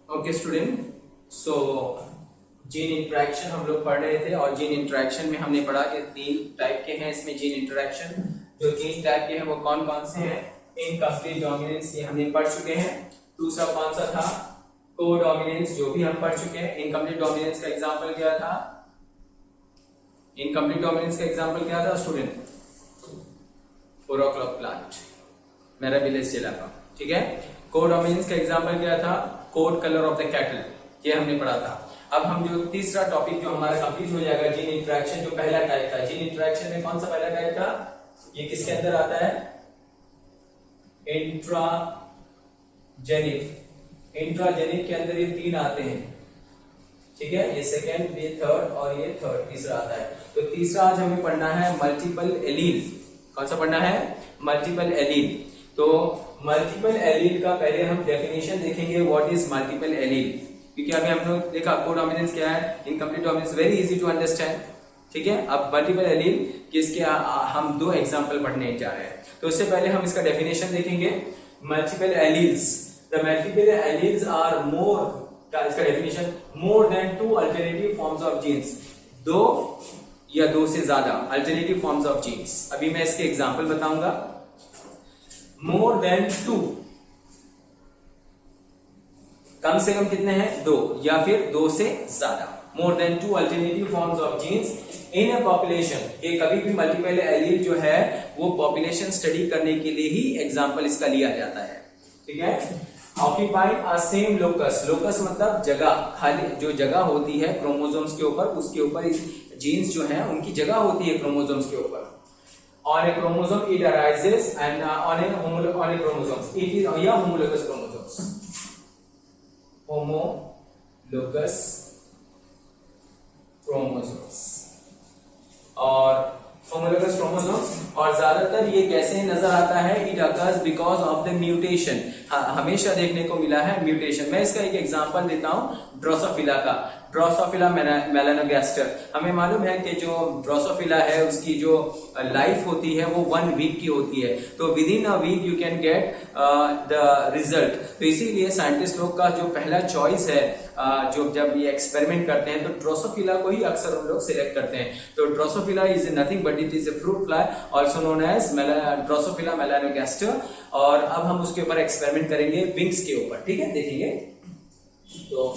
Okay student, सो gene interaction हम लोग पढ़ रहे थे और जीन इंटरेक्शन में हमने पढ़ा कि 3 टाइप के हैं इसमें जीन इंटरेक्शन। जो 3 टाइप के हैं वो कौन कौन से हैं? इनकम्प्लीट डोमिनेंस ये हमने पढ़ चुके हैं। दूसरा कौन सा था? को डोमिनेंस, जो भी हम पढ़ चुके हैं। इनकम्प्लीट डोमिनेंस का एग्जांपल क्या था? इनकम्प्लीट डोमिनेंस का एग्जांपल क्या था स्टूडेंट? 4 o'clock प्लांट, मेरा विलेज जिला का, ठीक है। को डोमिनेंस का एग्जांपल क्या था? Code colour of the cattle, ये हमने पढ़ा था। अब हम जो तीसरा टॉपिक जो हमारा कंप्लीट हो जाएगा, जीन इंटरेक्शन, जो पहला टाइप था। जीन इंटरेक्शन में कौन सा पहला टाइप था? ये किसके अंदर आता है? इंट्राजेनिक। इंट्राजेनिक के अंदर ये 3 आते हैं, ठीक है। ये सेकेंड, ये थर्ड और ये थर्ड, तीसरा आता है। तो तीसरा आज हमें पढ़ना है मल्टीपल एलील। कौन सा पढ़ना है? Multiple allele. तो मल्टीपल एलील का पहले हम डेफिनेशन देखेंगे, व्हाट इज मल्टीपल एलील। क्योंकि अभी हम लोग देखा कोडोमिनेंस क्या है, incomplete dominance, very easy to understand, ठीक है। अब मल्टीपल एलील किसके हम 2 एग्जांपल पढ़ने जा रहे हैं। तो उससे पहले हम इसका डेफिनेशन देखेंगे। Multiple alleles, the multiple alleles are more, का इसका definition, more than 2 alternative forms of genes, 2 या 2 से ज्यादा अल्टरनेटिव फॉर्म्स ऑफ जीन्स। अभी मैं इसके एग्जांपल बताऊंगा। मोर देन 2, कम से कम कितने हैं? 2, या फिर 2 से ज्यादा। More than 2 alternative forms of genes in a population. ये कभी भी मल्टीपल एलील जो है वो पॉपुलेशन स्टडी करने के लिए ही एग्जांपल इसका लिया जाता है, ठीक है। Occupying a same locus, locus मतलब जगह, खाली जो जगह होती है क्रोमोसोम्स के ऊपर, उसके ऊपर जीन्स जो है उनकी जगह होती है क्रोमोसोम्स के ऊपर। On a chromosome it arises and on a chromosomes it is homologous chromosomes, homologous chromosomes और homologous chromosomes। और ज्यादातर ये कैसे नजर आता है? it occurs because of the mutation। हमेशा देखने को मिला है म्यूटेशन। मैं इसका एक एग्जांपल देता हूं ड्रोसोफिला का। ड्रोसोफिला मेलानोगास्टर, हमें मालूम है कि जो ड्रोसोफिला है उसकी जो लाइफ होती है वो 1 वीक की होती है। तो within a week you can get the result. तो इसीलिए साइंटिस्ट लोग का जो पहला चॉइस है, जो जब ये एक्सपेरिमेंट करते हैं तो ड्रोसोफिला को ही अक्सर उन लोग सिलेक्ट करते हैं। तो Drosophila is nothing but it is a fruit fly, also known as Drosophila melanogaster. और अब हम उसके ऊपर एक्सपेरिमेंट करेंगे विंग्स के ऊपर, ठीक है, देखेंगे। तो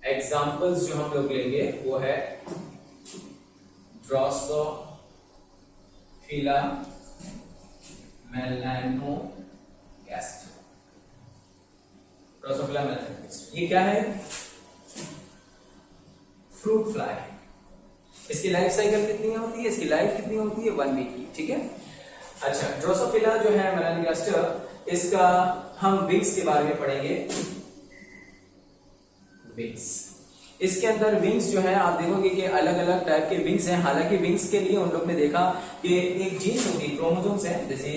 एग्जाम्पल्स जो हम लोग लेंगे वो है ड्रोसोफिला मेलानोगास्टर। ड्रोसोफिला मेलानोगास्टर ये क्या है? Fruit fly. इसकी लाइफ साइकिल कितनी होती है? इसकी लाइफ कितनी होती है? 1 वीक की, ठीक है। अच्छा, ड्रोसोफिला जो है मेलानोगास्टर, इसका हम विंग्स के बारे में पढ़ेंगे। विंग्स, इसके अंदर विंग्स जो है आप देखोगे कि अलग अलग टाइप के विंग्स हैं। हालांकि विंग्स के लिए उन लोग ने देखा कि एक जीन्स होगी, क्रोमोसोम्स हैं, जैसे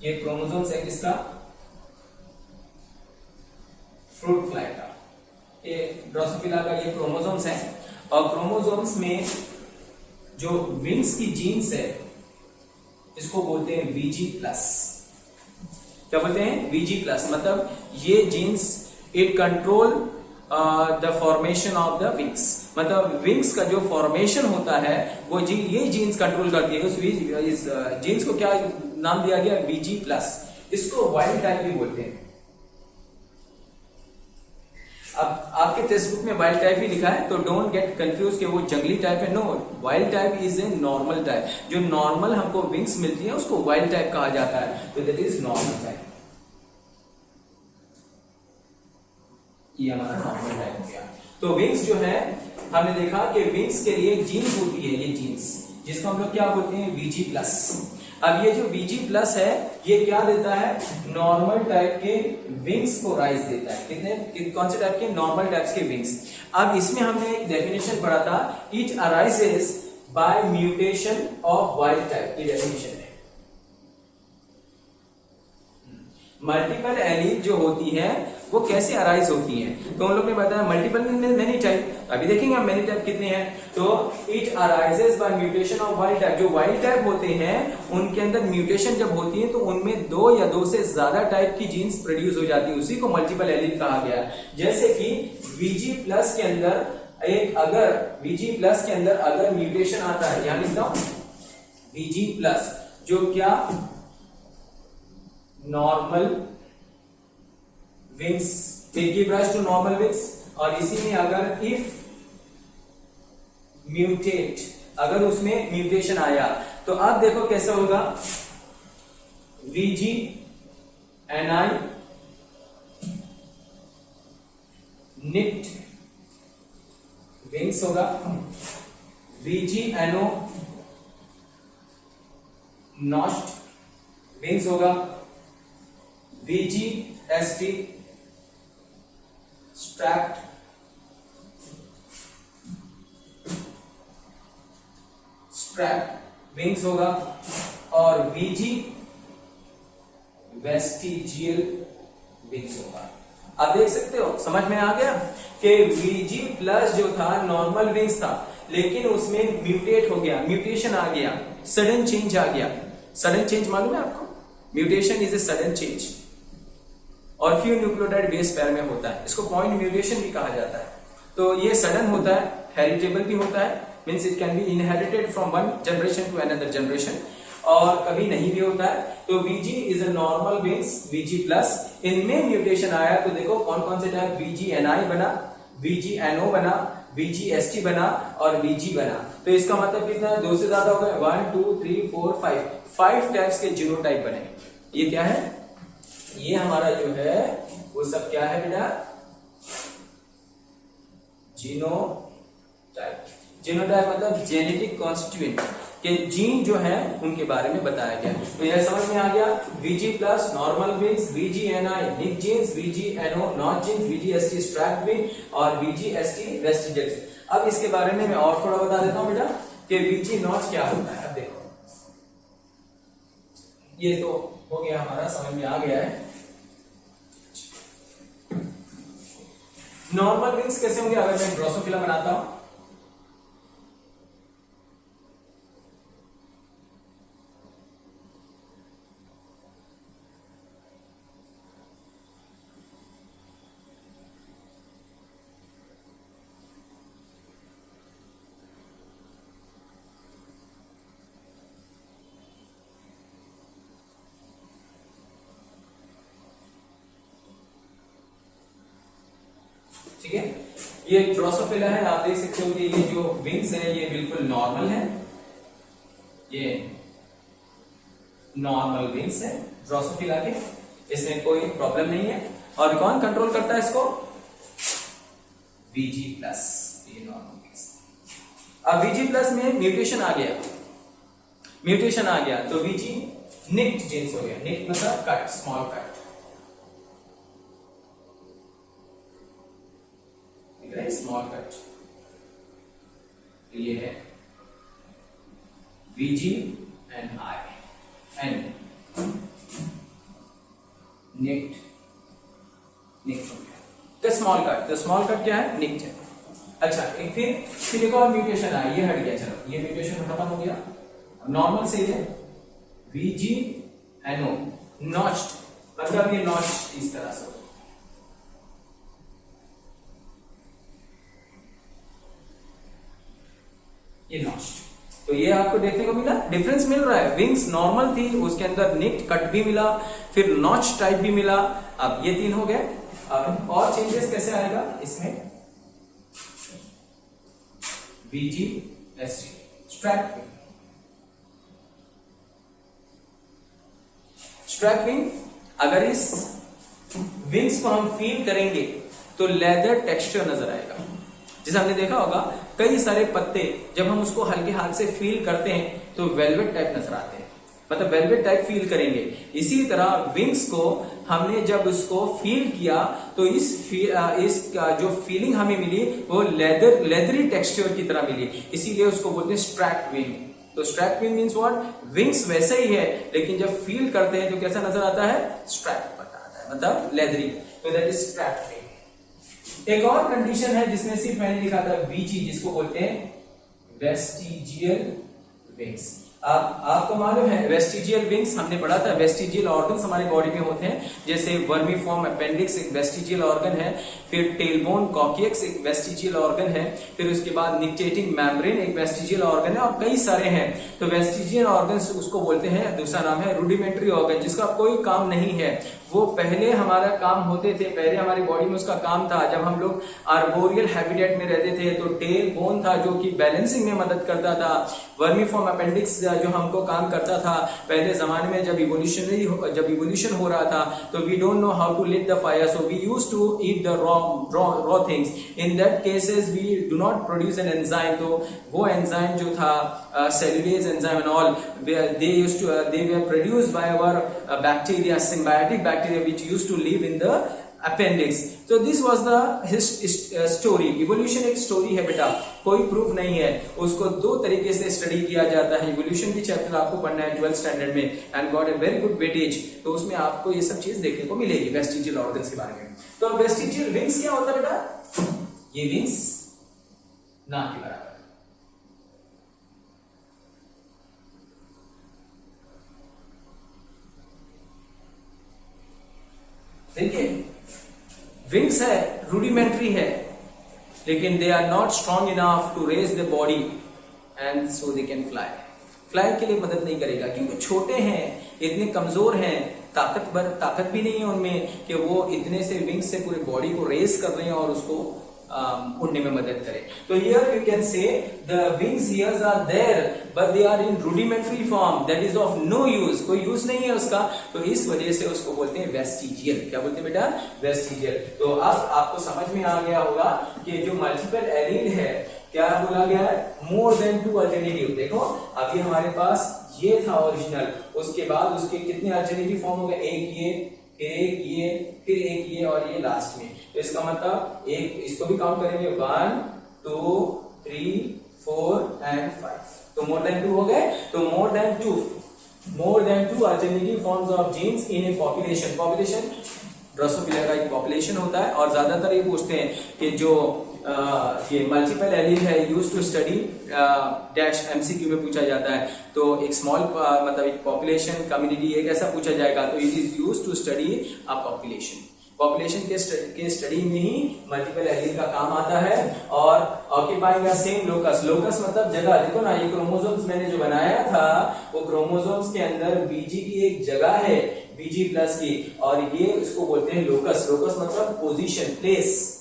ये क्रोमोसोम्स है किसका? फ्रूट फ्लाई का। ये ड्रोसोफिला का ये क्रोमोसोम्स है। और क्रोमोसोम्स में जो विंग्स की जीन्स है इसको बोलते हैं VG+। क्या बोलते हैं? VG+। मतलब ये genes it control the formation of the wings. मतलब विंग्स का जो फॉर्मेशन होता है वो ये जीन्स कंट्रोल करती है। इस जीन्स को क्या नाम दिया गया? VG+। इसको वाइल्ड टाइप भी बोलते हैं। अब आपके टेक्स्ट बुक में वाइल्ड टाइप ही लिखा है, तो डोंट गेट कंफ्यूज कि वो जंगली टाइप है। No, wild type is a normal type. जो नॉर्मल हमको विंग्स मिलती है उसको वाइल्ड टाइप कहा जाता है। तो दैट इज नॉर्मल टाइप। ये हमारा नॉर्मल टाइप हो गया। तो विंग्स जो है हमने देखा कि विंग्स के लिए जीन्स होती है, ये जीन्स जिसको हम लोग क्या बोलते हैं? VG+। अब ये जो VG+ है ये क्या देता है? नॉर्मल टाइप के विंग्स को राइज देता है। कौन से टाइप के? नॉर्मल टाइप्स के विंग्स। अब इसमें हमने एक डेफिनेशन पढ़ा था, it arises by mutation of wild type की डेफिनेशन है। मल्टीपल एलील जो होती है वो कैसे अराइज होती हैं। तो उन लोग ने बताया मल्टीपल मीन मेनी टाइप। अभी देखेंगे हम मेनी टाइप कितने हैं। तो it arises by mutation of wild type. जो वाइल्ड टाइप होते हैं उनके अंदर म्यूटेशन जब होती है तो उनमें 2 या 2 से ज्यादा टाइप की जीन्स प्रोड्यूस हो जाती है, उसी को मल्टीपल एलील कहा गया। जैसे कि VG प्लस के अंदर अगर VG प्लस के अंदर अगर म्यूटेशन आता है, यहां लिखता हूं VG प्लस, जो क्या normal wings give rise to normal wings, और इसी में अगर इफ म्यूटेट, अगर उसमें म्यूटेशन आया तो अब देखो कैसे होगा। VG NI निक्ड विंग्स होगा, VG NO नॉस्ट विंग्स होगा, VG ST स्ट्रैप्ड विंग्स होगा, और VG वेस्टिजियल विंग्स होगा। आप देख सकते हो, समझ में आ गया कि VG प्लस जो था नॉर्मल विंग्स था, लेकिन उसमें म्यूटेट हो गया, म्यूटेशन आ गया, सडन चेंज आ गया। सडन चेंज मालूम है आपको? Mutation is a sudden change, और फ्यू न्यूक्लियोटाइड बेस पेयर में होता है, इसको पॉइंट म्यूटेशन भी कहा जाता है। तो ये सडन होता है, हेरिटेबल भी होता है, means it can be inherited from one generation to another generation, और कभी नहीं भी होता है। तो VG is a normal wings, VG plus, इनमें म्यूटेशन आया तो देखो कौन कौन से टाइप, VG NI बना, VG NO बना, VG ST बना और VG बना। तो इसका मतलब कितना है, 2 से ज्यादा हो गए, 1 2 3 4 5 टाइप्स के जीनोटाइप बने। ये क्या है, ये हमारा जो है वो सब क्या है बेटा, जीनोटाइप। जीनोटाइप मतलब जेनेटिक कॉन्स्टिट्यूएंट के जीन जो है उनके बारे में बताया गया। तो यह समझ में आ गया, VG plus normal wings, VG NI nick genes, VG NO not genes, VG ST strapped wing और VG ST वेस्टिजियल। अब इसके बारे में मैं और थोड़ा बता देता हूं बेटा कि VG नॉट क्या होता है। अब देखो, ये तो हो गया हमारा, समझ में आ गया है। नॉर्मल विंग्स कैसे होंगे, अगर मैं ड्रोसोफिला बनाता हूं, ठीक है। ये ड्रोसोफिला है, आप देख सकते हो कि ये जो विंग्स है ये बिल्कुल नॉर्मल है, ये नॉर्मल विंग्स है ड्रोसोफिला के, इसमें कोई प्रॉब्लम नहीं है। और कौन कंट्रोल करता है इसको, VG प्लस, ये नॉर्मल विंग्स। अब VG प्लस में म्यूटेशन आ गया, म्यूटेशन आ गया तो VG निक्ड जीन्स हो गया, निक्ड मतलब cut, small cut, small cut. ये है VG NI एंड निक्ड हो गया, तो स्मॉल कट। तो स्मॉल कट क्या है, निक्ड है। अच्छा, एक फिर एक और म्यूटेशन आया, ये हट गया, चलो ये म्यूटेशन खत्म हो गया। नॉर्मल से ये VG NO नॉच्ड, मतलब ये नॉच इस तरह से, ये नॉच्ड। तो ये आपको देखने को मिला, डिफरेंस मिल रहा है। विंग्स नॉर्मल थी, उसके अंदर निक्ड कट भी मिला, फिर नॉच टाइप भी मिला। अब ये 3 हो गए। अब और चेंजेस कैसे आएगा इसमें, VG ST strap wing. Strap wing, अगर इस विंग्स को हम फील करेंगे तो लेदर टेक्सचर नजर आएगा। जैसे हमने देखा होगा कई सारे पत्ते जब हम उसको हल्के हाथ से फील करते हैं तो वेलवेट टाइप नजर आते हैं, मतलब वेलवेट टाइप फील करेंगे। इसी तरह विंग्स को हमने जब उसको फील किया तो इसका जो फीलिंग हमें मिली वो लेदरी टेक्सचर की तरह मिली, इसीलिए उसको बोलते हैं स्ट्रैप्ड विंग। तो strapped wing means what, wings वैसे ही है लेकिन जब फील करते हैं तो कैसा नजर आता है, स्ट्रैप आता है, मतलब लेदरी। तो दैट इज ट्रैप्ड विंग। एक और कंडीशन है जिसमें सिर्फ मैंने लिखा था वीजी, जिसको बोलते हैं वेस्टिजियल विंग्स। आपको मालूम है वेस्टिजियल विंग्स हमने पढ़ा था, वेस्टिजियल ऑर्गन्स हमारे बॉडी में होते हैं, जैसे वर्मीफॉर्म अपेंडिक्स एक वेस्टिजियल ऑर्गन है, फिर टेलबोन कॉकियक्स एक वेस्टिजियल ऑर्गन है, फिर उसके बाद निक्टेटिंग मेम्ब्रेन एक वेस्टिजियल ऑर्गन है, और कई सारे हैं। तो वेस्टिजियल ऑर्गन्स उसको बोलते हैं, दूसरा नाम है रूडिमेंट्री ऑर्गन, जिसका कोई काम नहीं है। वो पहले हमारा काम होते थे, पहले हमारी बॉडी में उसका काम था जब हम लोग आर्बोरियल हैबिटेट में रहते थे, तो टेल बोन था जो कि बैलेंसिंग में मदद करता था। वर्मीफॉर्म अपेंडिक्स जो हमको काम करता था पहले जमाने में, जब इवोल्यूशन हो रहा था, तो we don't know how to lit the fire, so we used to eat the raw things. In that cases we do not produce an enzyme, तो वो एंजाइम जो था cellulase enzyme and all, they were produced by our bacteria, symbiotic bacteria which used to live in the appendix. So this was the story. Evolution एक story है बेटा, कोई proof नहीं है। उसको दो तरीके से स्टडी किया जाता है। इवोल्यूशन की चैप्टर आपको पढ़ना है 12th स्टैंडर्ड में, and got a very good weightage, तो उसमें आपको ये सब चीज देखने को मिलेगी वेस्टिजियल ऑर्गन्स के बारे में। तो वेस्टिजियल विंग्स क्या होता है बेटा? ये विंग्स नाक के बराबर, देखिए विंग्स है, रूडिमेंट्री है, लेकिन they are not strong enough to raise the body and so they can fly. Fly के लिए मदद नहीं करेगा क्योंकि छोटे हैं, इतने कमजोर हैं, ताकत भी नहीं है उनमें कि वो इतने से विंग्स से पूरी बॉडी को रेज कर रहे हैं और उसको उड़ने में मदद करे। तो here you can say the wings hairs are there but they are in rudimentary form, that is of no use, कोई यूज नहीं है उसका, तो इस वजह से उसको बोलते हैं वेस्टिजियल। क्या बोलते हैं बेटा? वेस्टिजियल। तो अब आपको समझ में आ गया होगा कि जो मल्टीपल एलील है, क्या बोला गया है? मोर देन 2 अल्टरनेटिव। देखो अभी हमारे पास ये था ओरिजिनल, उसके बाद उसके कितने अल्टरनेटिव फॉर्म हो गए? एक ये, फिर एक ये, फिर एक ये, और ये लास्ट में। तो इसका मतलब एक, इसको भी काउंट करेंगे 1 2 3 4 एंड 5, तो मोर देन 2 हो गए। तो more than two alternative forms of genes in a population. Population Drosophila का एक पॉपुलेशन होता है, और ज्यादातर ये पूछते हैं कि जो ये मल्टीपल एलील है use to study dash MCQ में पूछा जाता है, तो एक स्मॉल मतलब एक पॉपुलेशन कम्युनिटी एक ऐसा पूछा जाएगा, तो it is use to study a population. Population के स्टडी में ही मल्टीपल एलील का काम आता है। और occupying the same locus, locus मतलब जगह। देखो ना, ये क्रोमोसोम्स मैंने जो बनाया था, वो क्रोमोसोम्स के अंदर बीजी की एक जगह है, बीजी प्लस की, और ये इसको बोलते हैं लोकस। लोकस मतलब position, place,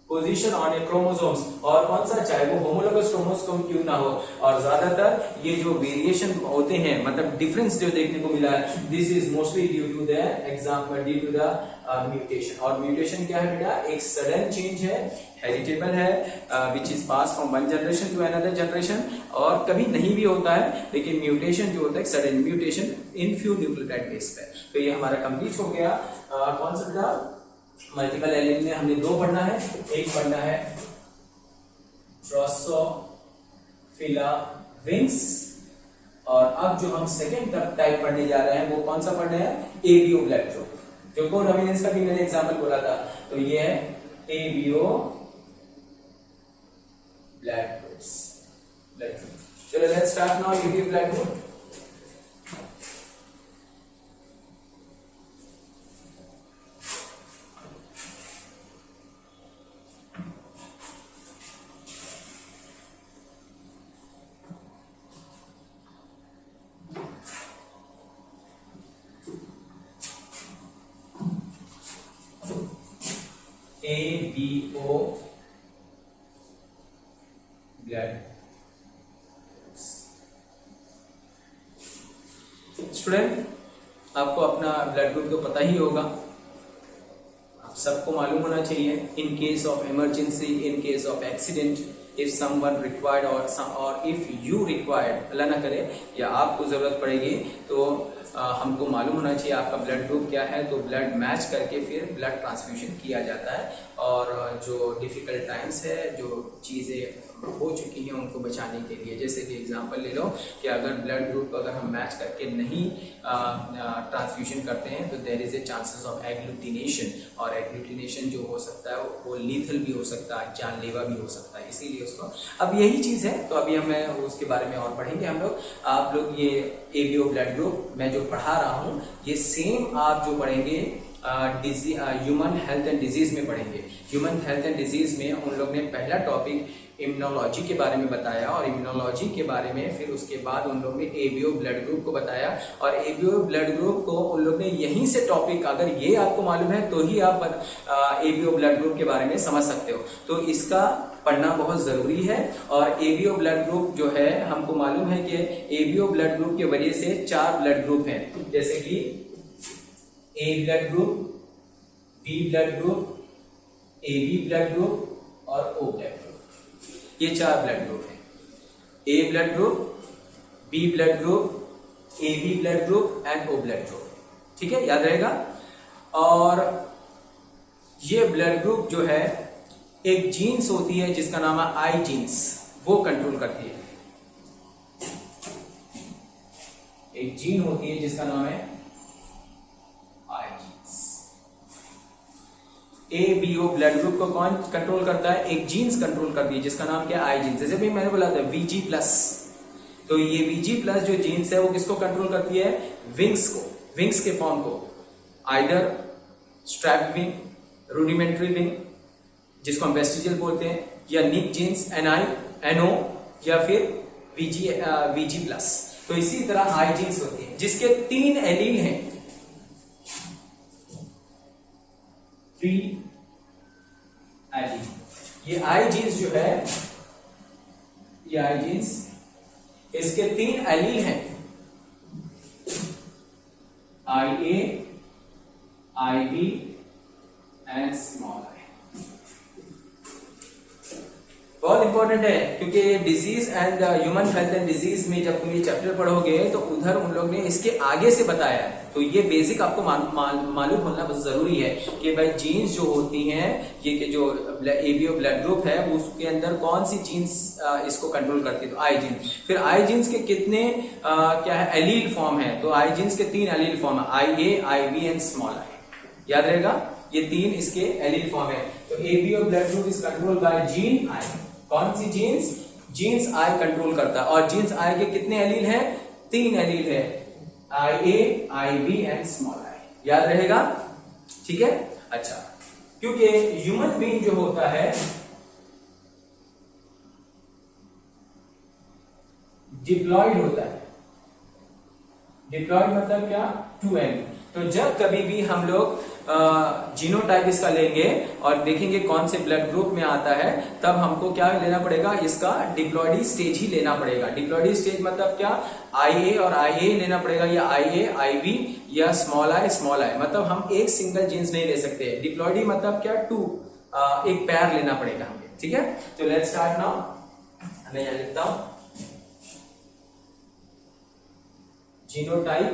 position on A chromosomes, और कौन सा, चाहे वो होमोलोगस क्रोमोसोम क्यों ना हो। और ज्यादातर ये जो वेरिएशन होते हैं, मतलब डिफरेंस जो देखने को मिला है, this is mostly due to the example, due to the mutation. और म्यूटेशन क्या है बेटा? एक सडन चेंज है, हेरिटेबल है, which is pass from one generation to another generation, और कभी नहीं भी होता है, लेकिन म्यूटेशन जो होता है sudden mutation in few nucleotide base पे। तो ये हमारा कंप्लीट हो गया। कौन सा बेटा? मल्टीपल एलील में हमने 2 पढ़ना है, एक पढ़ना है ड्रोसोफिला विंग्स, और अब जो हम सेकेंड टाइप पढ़ने जा रहे हैं वो कौन सा पढ़ना है? एवियो ब्लड ग्रुप, जो को रेमिनेंस का भी मैंने एग्जांपल बोला था, तो ये है एवियो ब्लड ग्रुप्स। चलो let's start now Avio blood group. ABO blood. Student, आपको अपना ब्लड ग्रुप तो पता ही होगा, आप सबको मालूम होना चाहिए। In case of emergency, in case of accident, if someone required और इफ यू रिक्वायर्ड, अल्लाह ना करे, या आपको जरूरत पड़ेगी, तो हमको मालूम होना चाहिए आपका ब्लड ग्रुप क्या है। तो ब्लड मैच करके फिर ब्लड ट्रांसफ्यूजन किया जाता है। और जो डिफिकल्ट टाइम्स है, जो चीज़ें हो चुकी हैं उनको बचाने के लिए। जैसे कि एग्जांपल ले लो कि अगर ब्लड ग्रुप को अगर हम मैच करके नहीं ट्रांसफ्यूजन करते हैं तो there is a chances of agglutination, और एग्लूटिनेशन जो हो सकता है वो लीथल भी हो सकता है, जानलेवा भी हो सकता है, इसीलिए उसको अब यही चीज़ है। तो अभी हमें उसके बारे में और पढ़ेंगे हम लोग। आप लोग ये एबीओ ब्लड ग्रुप मैं जो पढ़ा रहा हूँ ये सेम आप जो पढ़ेंगे ह्यूमन हेल्थ एंड डिजीज में पढ़ेंगे। ह्यूमन हेल्थ एंड डिजीज में उन लोग ने पहला टॉपिक इम्यूनोलॉजी के बारे में बताया, और इम्यूनोलॉजी के बारे में फिर उसके बाद उन लोग ने एबीओ ब्लड ग्रुप को बताया, और एबीओ ब्लड ग्रुप को उन लोग ने यहीं से टॉपिक, अगर ये आपको मालूम है तो ही आप एबीओ ब्लड ग्रुप के बारे में समझ सकते हो। तो इसका पढ़ना बहुत जरूरी है। और एबीओ ब्लड ग्रुप जो है हमको मालूम है कि एबीओ ब्लड ग्रुप के वजह से 4 ब्लड ग्रुप हैं, जैसे कि A blood group, B blood group, AB blood group और ओ ब्लड ग्रुप। ये 4 ब्लड ग्रुप हैं। A blood group, B blood group, AB blood group and O blood group. ठीक है, याद रहेगा। और ये ब्लड ग्रुप जो है एक जीन्स होती है जिसका नाम है आई जीन्स, वो कंट्रोल करती है। एक जीन होती है जिसका नाम है आई जीन्स। एबीओ ब्लड ग्रुप को कौन कंट्रोल करता है? एक जीन्स कंट्रोल करती है जिसका नाम क्या है? आई जीन्स। जैसे भी मैंने बोला था वीजी प्लस, तो ये वीजी प्लस जो जीन्स है वो किसको कंट्रोल करती है? विंग्स को, विंग्स के फॉर्म को, either strap wing, rudimentary wing जिसको हम वेस्टिजियल बोलते हैं, या निक जीन्स NO या फिर वीजी प्लस। तो इसी तरह आई जीन्स होती है जिसके 3 एलील हैं, 3 एलील। ये आई जीन्स जो है, ये आई जीन्स, इसके 3 एलील हैं, IA, IB एंड स्मॉल आई। बहुत इंपॉर्टेंट है क्योंकि disease and human health and disease में जब तुम ये चैप्टर पढ़ोगे तो उधर उन लोग ने इसके आगे से बताया है। तो ये बेसिक आपको मालूम होना बहुत जरूरी है कि भाई जीन्स जो होती हैं, ये कि जो एबीओ ब्लड ग्रुप है उसके अंदर कौन सी जीन्स इसको कंट्रोल करती है? तो आई जीन्स। फिर आई जीन्स के कितने क्या है एलील फॉर्म है? तो आई जीन्स के 3 एलील फॉर्म है, IA, IB एंड स्मॉल आई। याद रहेगा, ये 3 इसके एलील फॉर्म है। तो ABO blood group is control by gene I. कौन सी जीन्स? जीन्स आई कंट्रोल करता है। और जीन्स आई के कितने एलील हैं? 3 एलील है, IA, IB एंड स्मॉल आई। याद रहेगा, ठीक है। अच्छा, क्योंकि ह्यूमन बीइंग जो होता है डिप्लॉयड होता है। डिप्लॉयड मतलब क्या? 2 एलील। तो जब कभी भी हम लोग जीनोटाइप इसका लेंगे और देखेंगे कौन से ब्लड ग्रुप में आता है, तब हमको क्या लेना पड़ेगा? इसका डिप्लॉयडी स्टेज ही लेना पड़ेगा। डिप्लॉयडी स्टेज मतलब क्या? IA और IA लेना पड़ेगा, या IA, IB या स्मॉल आई, मतलब हम एक सिंगल जीन्स नहीं ले सकते। डिप्लॉयडी मतलब क्या? 2, एक पैर लेना पड़ेगा हमें। ठीक है, तो लेट्स स्टार्ट नाउ। मैं यहां लिखता हूं जीनोटाइप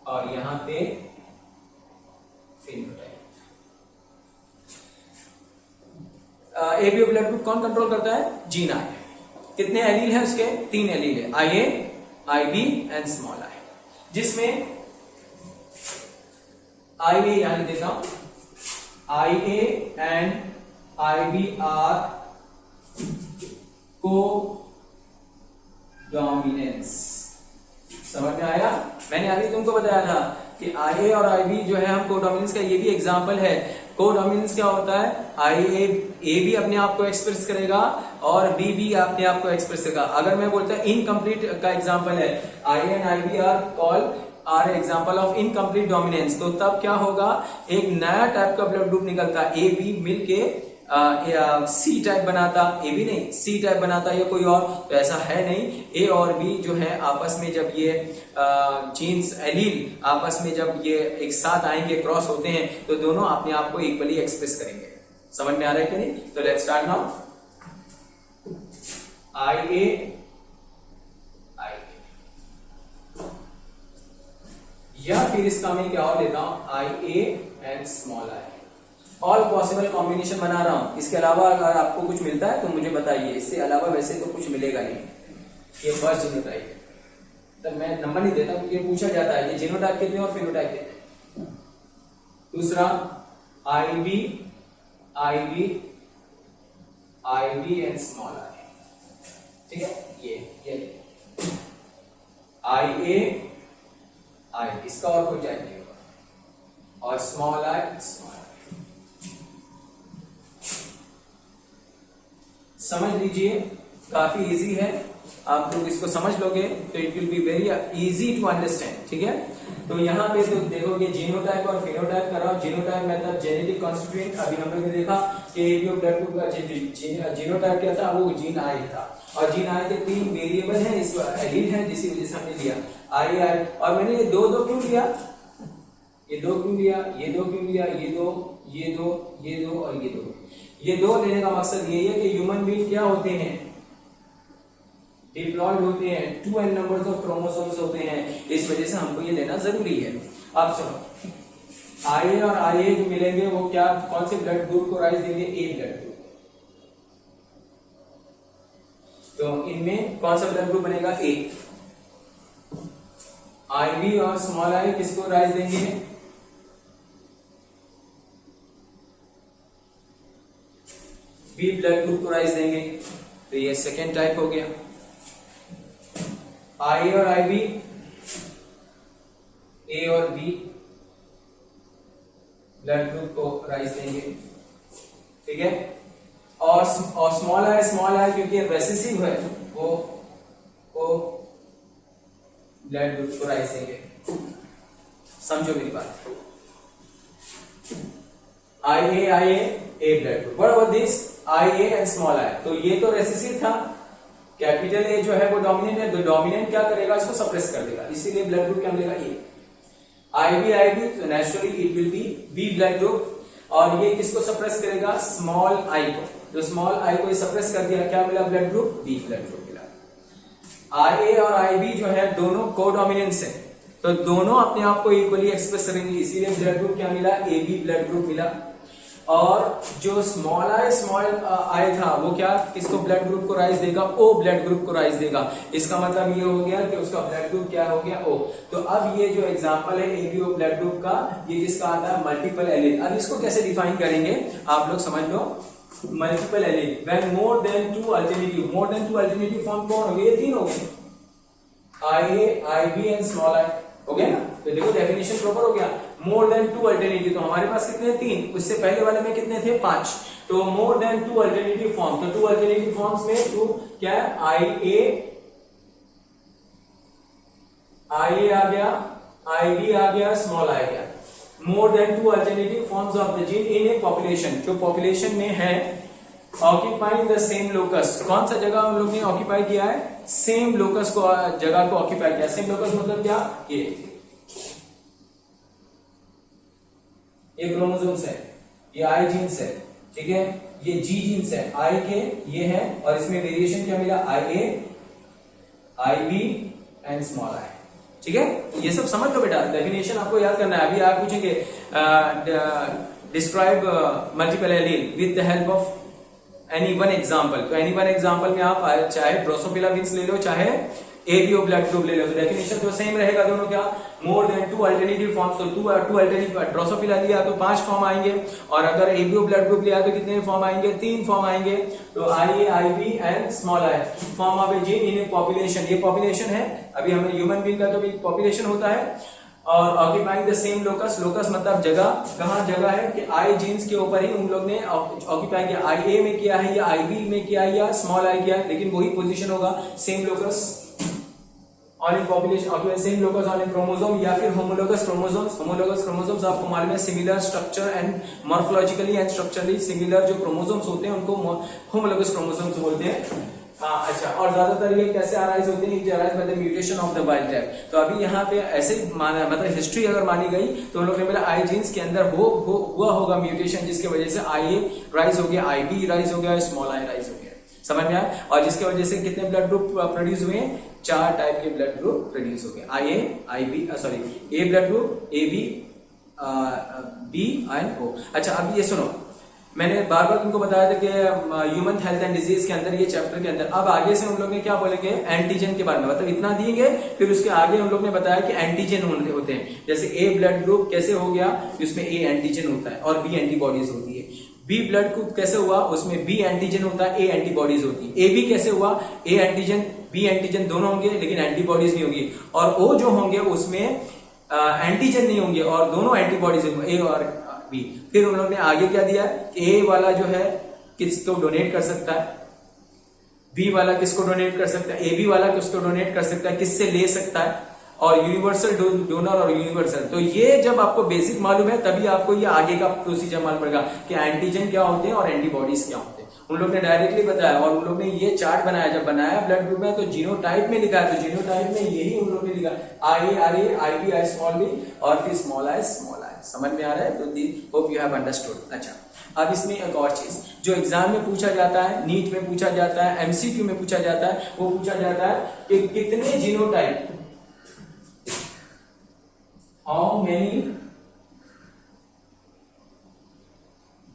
और यहां पे एबीओ ब्लड ग्रुप कौन कंट्रोल करता है? Gene I. कितने एलील है उसके? 3 एलील है, IA, IB एंड स्मॉल आई। जिसमें IA यहां लिख देता हूं, IA एंड IB आर को डोमिनेंस। समझ में आया? मैंने अभी तुमको बताया था कि IA और IB जो है हम कोडोमिनेंस का ये भी एग्जांपल है। कोडोमिनेंस क्या होता है? A भी अपने आप को एक्सप्रेस करेगा और B भी अपने आप को एक्सप्रेस करेगा। अगर मैं बोलता है इनकम्प्लीट का एग्जांपल है, IA and IB are example of incomplete dominance, तो तब क्या होगा? एक नया टाइप का ब्लड ग्रुप निकलता है, AB मिलके C टाइप बनाता, AB नहीं C टाइप बनाता या कोई और, तो ऐसा है नहीं। A और B जो है आपस में जब ये जीन्स एलील आपस में जब ये एक साथ आएंगे, क्रॉस होते हैं, तो दोनों अपने आप को इक्वली एक्सप्रेस करेंगे। समझ में आ रहा है कि नहीं? तो लेट्स स्टार्ट नाउ। IA, या फिर इसका मैं क्या और लेता हूं? IA and small I. All possible combination बना रहा हूं, इसके अलावा अगर आपको कुछ मिलता है तो मुझे बताइए, इससे अलावा वैसे तो कुछ मिलेगा नहीं। ये फर्स्ट जीनोटाइप है, तब मैं नंबर नहीं देता क्योंकि ये पूछा जाता है ये जीनोटाइप कितने और फिनोटाइप कितने। दूसरा IB IB IB and small आई, ठीक है, ये आई ए आई, इसका और कोई टाइप नहीं होगा, और स्मॉल आई स्मॉल आई। समझ लीजिए, काफी इजी है, आप लोग इसको समझ लोगे तो it will be very easy to understand, ठीक है। तो यहाँ पे तो देखोगे जीनोटाइप और फिनोटाइप कर रहा हूं। जीनोटाइप मतलब जेनेटिक कॉन्स्टिट्यूएंट, अभी हम लोग ने देखा कि एबी ब्लड ग्रुप का जीनोटाइप क्या था, वो जीन आई था, और जीन आई के 3 वेरिएबल हैं, इस एलील है, जिसकी वजह से हमने लिया आई आई। और मैंने ये दो क्यों लिया, ये दो क्यों लिया, ये दो क्यों लिया, ये दो ये दो ये दो और ये दो। ये दो लेने का मकसद ये है कि ह्यूमन बीइंग क्या होते हैं, डिप्लॉयड होते हैं, 2n नंबर्स ऑफ क्रोमोसोम्स होते हैं, इस वजह से हमको ये लेना जरूरी है। अब सुनो, IA और IA जो मिलेंगे वो क्या, कौन से ब्लड ग्रुप को राइज देंगे, ए ब्लड ग्रुप। तो इनमें कौन सा ब्लड ग्रुप बनेगा, ए। IB और स्मॉल आई किसको राइज देंगे, बी ब्लड ग्रुप को राइज देंगे, तो ये सेकेंड टाइप हो गया। आई और IB, ए और बी ब्लड ग्रुप को राइज देंगे, ठीक है। और स्मॉल आई क्योंकि रेसेसिव है, वो ब्लड ग्रुप को राइज देंगे। समझो मेरी बात, IA A blood group. What about this IA and small आई, तो ये तो रेसेसिव था, कैपिटल ए जो है वो डोमिनेंट है, तो डोमिनेंट क्या करेगा, इसको सप्रेस कर देगा, इसीलिए ब्लड ग्रुप क्या मिलेगा, ए। IB तो naturally it will be B blood group, और ये किसको सप्रेस करेगा, स्मॉल आई को, तो स्मॉल आई को सप्रेस कर दिया, क्या मिला blood group, B blood group मिला। IA और IB जो है दोनों कोडोमिनेंस है, तो दोनों अपने आप को इक्वली एक्सप्रेस करेंगे, इसीलिए ब्लड ग्रुप क्या मिला, AB ब्लड ग्रुप मिला। और जो स्मॉल आई था वो क्या, किसको ब्लड ग्रुप को राइज देगा, ओ ब्लड ग्रुप को राइज देगा। इसका मतलब ये हो गया कि उसका ब्लड ग्रुप क्या हो गया, ओ। तो अब ये जो एग्जांपल है एबीओ ब्लड ग्रुप का, ये किसका आता है, मल्टीपल एलील। अब इसको कैसे डिफाइन करेंगे आप लोग समझ लो, multiple allele when more than 2 alternative, more than 2 alternative form कौन हो गए, ये 3 हो गए, IA IB and small I, हो गया ना। तो देखो डेफिनेशन प्रॉपर हो गया, मोर देन 2 अल्टरनेटिव, तो हमारे पास कितने, 3, उससे पहले वाले में कितने थे, 5, तो मोर देन 2 अल्टरनेटिव फॉर्म, तो 2 अल्टरनेटिव फॉर्म्स में 2 क्या है, IA आ गया, IB आ गया, स्मॉल आई गया। मोर than 2 alternative forms of the gene in a population, जो पॉपुलेशन में है, ऑक्यूपाइंग द सेम लोकस, कौन सा जगह हम लोग ने ऑक्यूपाई किया है, सेम लोकस को, जगह को ऑक्यूपाई किया। सेम लोकस मतलब क्या, ये क्रोमोसोम्स है, ये आई जीन्स है, ठीक है, ये जी जीन्स है, आई के ये है, और इसमें वेरिएशन क्या मिला, IA IB एंड स्मॉल आई, ठीक है। ये सब समझ लो बेटा, डेफिनेशन आपको याद करना है। अभी आप पूछेंगे describe multiple allele with the help of any one example, तो एनी वन एग्जाम्पल में आप चाहे ड्रोसोफिला विंस ले लो, चाहे एबीओ ब्लड ग्रुप ले लो, तो डेफिनेशन तो सेम रहेगा दोनों, क्या, मोर देन 2 अल्टरनेटिव फॉर्म्स, तो 2 अल्टरनेटिव, ड्रोसोफिला लिया तो 5 फॉर्म आएंगे, और अगर एबीओ ब्लड ग्रुप लिया तो कितने फॉर्म आएंगे, 3 फॉर्म आएंगे। तो IA IB and small I form of A gene in a population, ये पॉपुलेशन है, अभी हमें ह्यूमन बीइंग का तो भी पॉपुलेशन होता है, और occupying the same locus, locus मतलब जगह, कहां जगह है कि आई जीन्स के ऊपर ही उन लोग ने ऑक्यूपाई किया, IA में किया है या IB में किया है या स्मॉल आई किया है, लेकिन वही पोजीशन होगा, same locus on in population, occupy same locus on in chromosome, या फिर होमोलोगस क्रोमोसोम्स। होमोलोगस क्रोमोसोम्स आपको मालूम है, similar structure and morphologically and structurally similar जो क्रोमोसोम्स होते हैं उनको होमोलोगस क्रोमोसोम्स बोलते हैं। हाँ, अच्छा, और ज्यादातर ये कैसे अराइज होते हैं, arise by the mutation of the wild type. तो अभी यहाँ पे ऐसे माना, मतलब हिस्ट्री अगर मानी गई तो उन लोग ने बोला आई जीन्स के अंदर हुआ होगा म्यूटेशन, जिसके वजह से IA राइज हो गया, IB राइज हो गया, स्मॉल आई राइज हो गया, समझ में आया। और जिसके वजह से कितने ब्लड ग्रुप प्रोड्यूस हुए, 4 टाइप के ब्लड ग्रुप प्रोड्यूस हो गए, IA IB A blood group, AB B and O. अच्छा अब ये सुनो, मैंने बार बार तुमको बताया था कि ह्यूमन हेल्थ एंड डिजीज के अंदर, ये चैप्टर के अंदर अब आगे से हम लोग ने क्या बोलेंगे, एंटीजन के बारे में, मतलब इतना दिएंगे, फिर उसके आगे हम लोग ने बताया कि एंटीजन होते हैं। जैसे ए ब्लड ग्रुप कैसे हो गया, उसमें ए एंटीजन होता है और बी एंटीबॉडीज होती है। बी ब्लड ग्रुप कैसे हुआ, उसमें बी एंटीजन होता है, ए एंटीबॉडीज होती है। ए बी कैसे हुआ, ए एंटीजन बी एंटीजन दोनों होंगे लेकिन एंटीबॉडीज नहीं होगी। और ओ जो होंगे उसमें एंटीजन नहीं होंगे और दोनों एंटीबॉडीज होंगे, ए और बी। फिर उन लोगों ने आगे क्या दिया कि ए वाला जो है किसको डोनेट कर सकता है, बी वाला किसको डोनेट कर सकता है, ए बी वाला किसको डोनेट कर सकता है, किससे ले सकता है, और यूनिवर्सल डोनर और यूनिवर्सल। तो ये जब आपको बेसिक मालूम है तभी आपको ये आगे का प्रोसीजर मालूम पड़ेगा कि एंटीजन क्या होते हैं और एंटीबॉडीज क्या होते हैं। उन लोग ने डायरेक्टली बताया और उन लोग ने ये चार्ट बनाया, जब बनाया ब्लड ग्रुप में तो जीनोटाइप में लिखा है, तो जीनोटाइप में यही उन लोग ने लिखा I R A I B I small B और फिर स्मॉल आई स्मॉल आई। समझ में आ रहा है? तो होप यू हैव अंडरस्टूड। अच्छा अब इसमें एक और चीज जो एग्जाम में पूछा जाता है, नीट में पूछा जाता है, एमसीक्यू में पूछा जाता है, वो पूछा जाता है कि कितने genotype, how many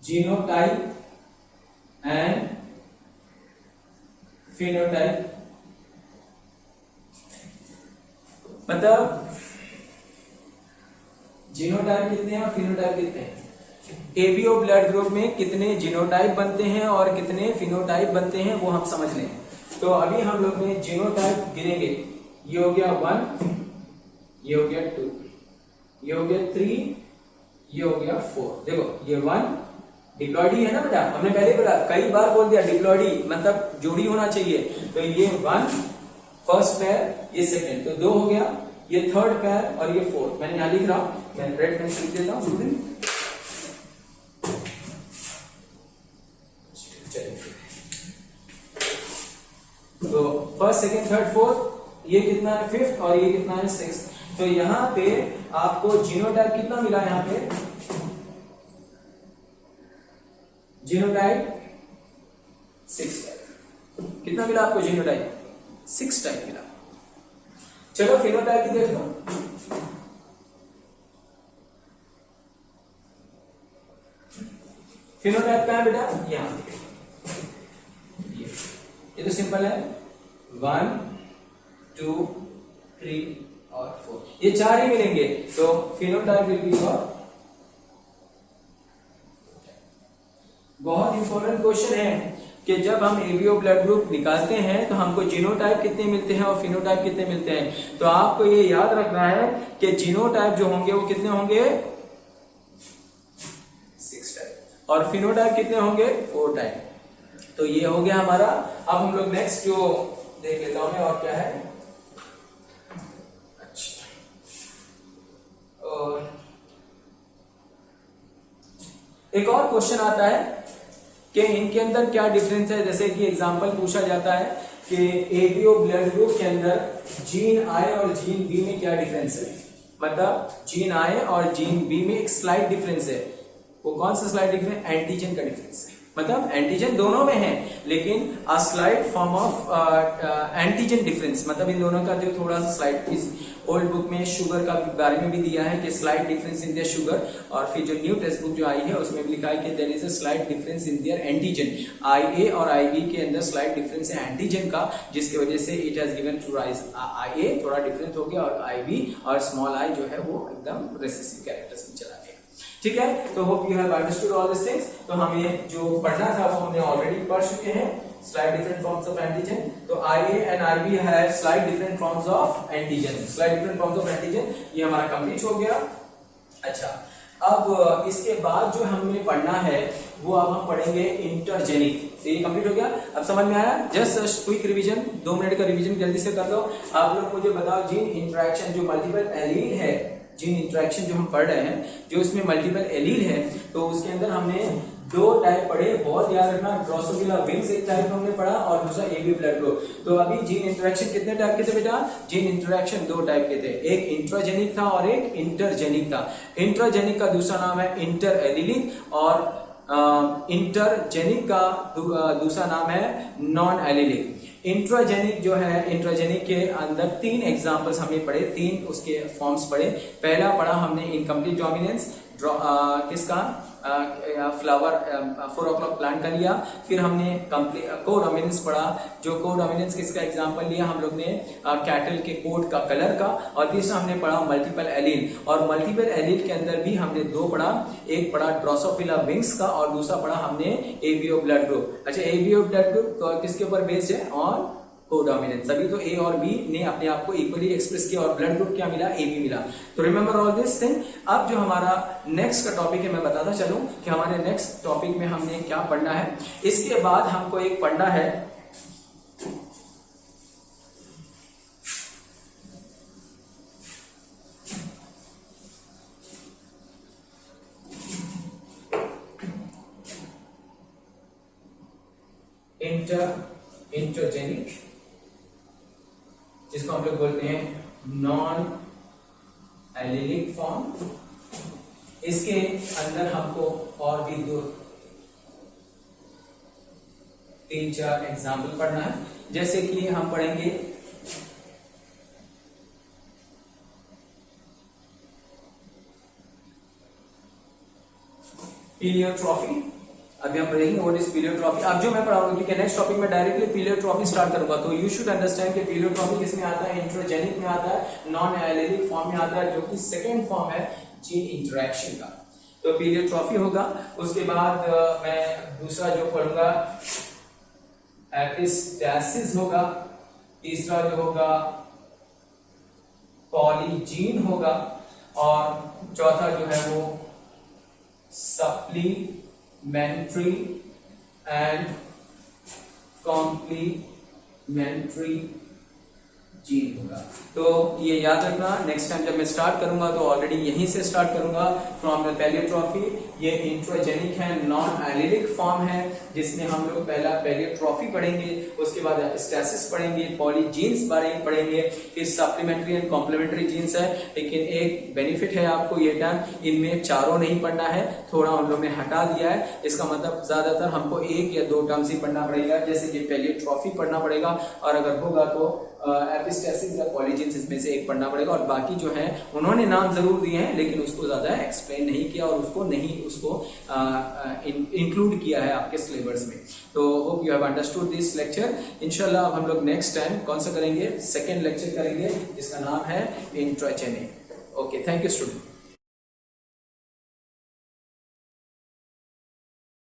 genotype and phenotype, मतलब जीनोटाइप कितने हैं और फिनोटाइप कितने हैं। एबीओ ब्लड ग्रुप में कितने जीनोटाइप बनते हैं और कितने फिनोटाइप बनते हैं वो हम समझ लें। तो अभी हम लोग ने जीनोटाइप गिनेंगे, ये हो गया 1, ये हो गया 2, ये हो गया 3, ये हो गया 4। देखो ये 1 डिप्लॉइडी है ना बेटा, हमने पहले बोला, कई बार बोल दिया डिप्लॉइडी मतलब जोड़ी होना चाहिए। तो ये 1 फर्स्ट पैर, ये सेकंड, तो 2 हो गया, ये थर्ड पैर और ये 4। मैंने यहां लिख रहा हूं, मैं रेड पेन से लिख देता हूं। तो फर्स्ट सेकंड थर्ड फोर्थ, ये कितना है 5th और ये कितना है 6th। तो यहां पे आपको जीनोटाइप कितना मिला, यहां पे जीनोटाइप 6 टाइप। कितना मिला आपको जीनोटाइप? 6 टाइप मिला। चलो फिनोटाइप की देख लो। फिनोटाइप कहां है बेटा? यहां ये तो सिंपल है, 1 2 3 और 4, ये 4 ही मिलेंगे। तो फिनोटाइप विल बी योर। बहुत इंपॉर्टेंट क्वेश्चन है कि जब हम एबीओ ब्लड ग्रुप निकालते हैं तो हमको जीनोटाइप कितने मिलते हैं और फिनोटाइप कितने मिलते हैं। तो आपको ये याद रखना है कि जीनोटाइप जो होंगे वो कितने होंगे, 6 टाइप, और फिनोटाइप कितने होंगे, 4 टाइप। तो ये हो गया हमारा। अब हम लोग नेक्स्ट जो देख लेता हूं मैं, और क्या है। अच्छा, और एक और क्वेश्चन आता है कि इनके अंदर क्या डिफरेंस है। जैसे कि एग्जांपल पूछा जाता है कि एबीओ ब्लड ग्रुप के अंदर जीन आई और जीन बी में क्या डिफरेंस है। मतलब जीन आई और जीन बी में एक स्लाइट डिफरेंस है। वो कौन सा स्लाइट डिफरेंस? एंटीजन का डिफरेंस है। मतलब एंटीजन दोनों में है लेकिन a slight form of antigen difference, मतलब इन दोनों का जो थोड़ा सा स्लाइट। इस ओल्ड बुक में शुगर का बारे में भी दिया है कि slight difference in their sugar, और फिर जो न्यू टेक्स्ट बुक जो आई है उसमें भी लिखा है कि there is a slight difference in their antigen. I A और आई बी के अंदर स्लाइट डिफरेंस है एंटीजन का, जिसकी वजह से it has given to rise. I A थोड़ा डिफरेंट हो गया और आई बी और स्मॉल आई जो है वो एकदम रिसेसिव कैरेक्टर्स में चला गया। ठीक है, तो hope you have understood all this things. तो हमें जो पढ़ना था वो हमने ऑलरेडी पढ़ चुके हैं, slight different forms of antigen. तो IA and IB have slight different forms of antigen. Slight different forms of antigen ये हमारा कंप्लीट हो गया। अच्छा, अब इसके बाद जो हमें पढ़ना है वो अब हम पढ़ेंगे इंटरजेनिक। तो ये कंप्लीट हो गया, अब समझ में आया? जस्ट क्विक रिवीजन, 2 मिनट का रिवीजन जल्दी से कर लो। आप लोग मुझे बताओ, जीन इंटरेक्शन जो मल्टीपल एलील है, जीन इंटरेक्शन जो हम पढ़ रहे हैं, जो इसमें मल्टीपल एलील है, तो उसके अंदर हमने 2 टाइप पढ़े। बहुत याद रखना, ड्रोसोफिला विंग्स एक टाइप हमने पढ़ा और दूसरा एबी ब्लड ग्रुप। तो अभी जीन इंटरेक्शन कितने टाइप के थे बेटा? जीन इंटरेक्शन 2 टाइप के थे, एक इंट्राजेनिक था और एक इंटरजेनिक था। इंट्राजेनिक का दूसरा नाम है इंटर एलिलिक और इंटरजेनिक का दूसरा नाम है नॉन एलिलिक। इंट्राजेनिक जो है, इंट्राजेनिक के अंदर 3 एग्जांपल्स हमने पढ़े, 3 उसके फॉर्म्स पढ़े। पहला पढ़ा हमने इनकम्प्लीट डोमिनेंस, किसका, फ्लावर 4 o'clock प्लांट का लिया। फिर हमने को डोमिनेंस पढ़ा, जो को डोमिनेंस किसका एग्जांपल लिया हम लोग ने, कैटल के कोट का कलर का। और तीसरा हमने पढ़ा मल्टीपल एलील, और मल्टीपल एलील के अंदर भी हमने 2 पढ़ा, एक पढ़ा ड्रोसोफिला विंग्स का और दूसरा पढ़ा हमने एबीओ ब्लड ग्रुप। अच्छा, एबीओ ब्लड ग्रुप किसके ऊपर बेस्ड है, और कोडोमिनेंस। सभी तो ए और बी ने अपने आप को इक्वली एक्सप्रेस किया और ब्लड ग्रुप क्या मिला, ए बी मिला। तो रिमेंबर ऑल दिस थिंग। अब जो हमारा नेक्स्ट का टॉपिक है, मैं बताता चलूं कि हमारे नेक्स्ट टॉपिक में हमने क्या पढ़ना है। इसके बाद हमको एक पढ़ना है इंटरजेनिक, जिसको हम लोग बोलते हैं नॉन एलिलिक फॉर्म। इसके अंदर हमको और भी 3-4 एग्जाम्पल पढ़ना है। जैसे कि हम पढ़ेंगे पीलियोट्रॉफी। अभी हम पढ़ेंगे व्हाट इज पीलियोट्रॉफी। अब जो मैं पढ़ाऊंगा, क्योंकि नेक्स्ट टॉपिक में डायरेक्टली पीलियोट्रॉफी स्टार्ट करूंगा, तो यू शुड अंडरस्टैंड कि पीलियोट्रॉफी किसमें आता है, इंट्रोजेनिक में आता है, नॉन एलिलिक फॉर्म में आता है, जो कि सेकेंड फॉर्म है जीन इंटरेक्शन का। तो पीलियोट्रॉफी होगा। उसके बाद मैं दूसरा जो पढ़ूंगा एपिस्टैसिस होगा, तीसरा जो होगा पॉलीजीन होगा, और चौथा जो है वो सप्लीमेंट्री एंड कॉम्प्लीमेंट्री जीन होगा। तो ये याद रखना, नेक्स्ट टाइम जब मैं स्टार्ट करूंगा तो ऑलरेडी यहीं से स्टार्ट करूंगा फ्रॉम द पीलियोट्रॉफी। ये इंट्रोजेनिक है, नॉन एलिलिक फॉर्म है, जिसमें हम लोग पहला पीलियोट्रॉफी पढ़ेंगे, उसके बाद एपिस्टैसिस पढ़ेंगे, पॉलीजीन्स पढ़ेंगे, फिर सप्लीमेंट्री एंड कॉम्प्लीमेंट्री जीन्स है। लेकिन एक बेनिफिट है आपको ये टाइम, इनमें चारों नहीं पढ़ना है, थोड़ा हम लोग ने हटा दिया है। इसका मतलब ज्यादातर हमको 1 या 2 टर्म्स ही पढ़ना पड़ेगा, जैसे कि पीलियोट्रॉफी पढ़ना पड़ेगा, और अगर होगा तो एपिस्टैसिस या पॉलीजीन्स इसमें से एक पढ़ना पड़ेगा। और बाकी जो है उन्होंने नाम जरूर दिए हैं, लेकिन उसको ज्यादा एक्सप्लेन नहीं किया और उसको इंक्लूड किया है आपके सिलेबस में। तो hope you have understood this lecture. इंशाल्लाह अब हम लोग नेक्स्ट टाइम कौन सा करेंगे, सेकेंड लेक्चर करेंगे, जिसका नाम है इंट्रोजेनिक। Okay, thank you student.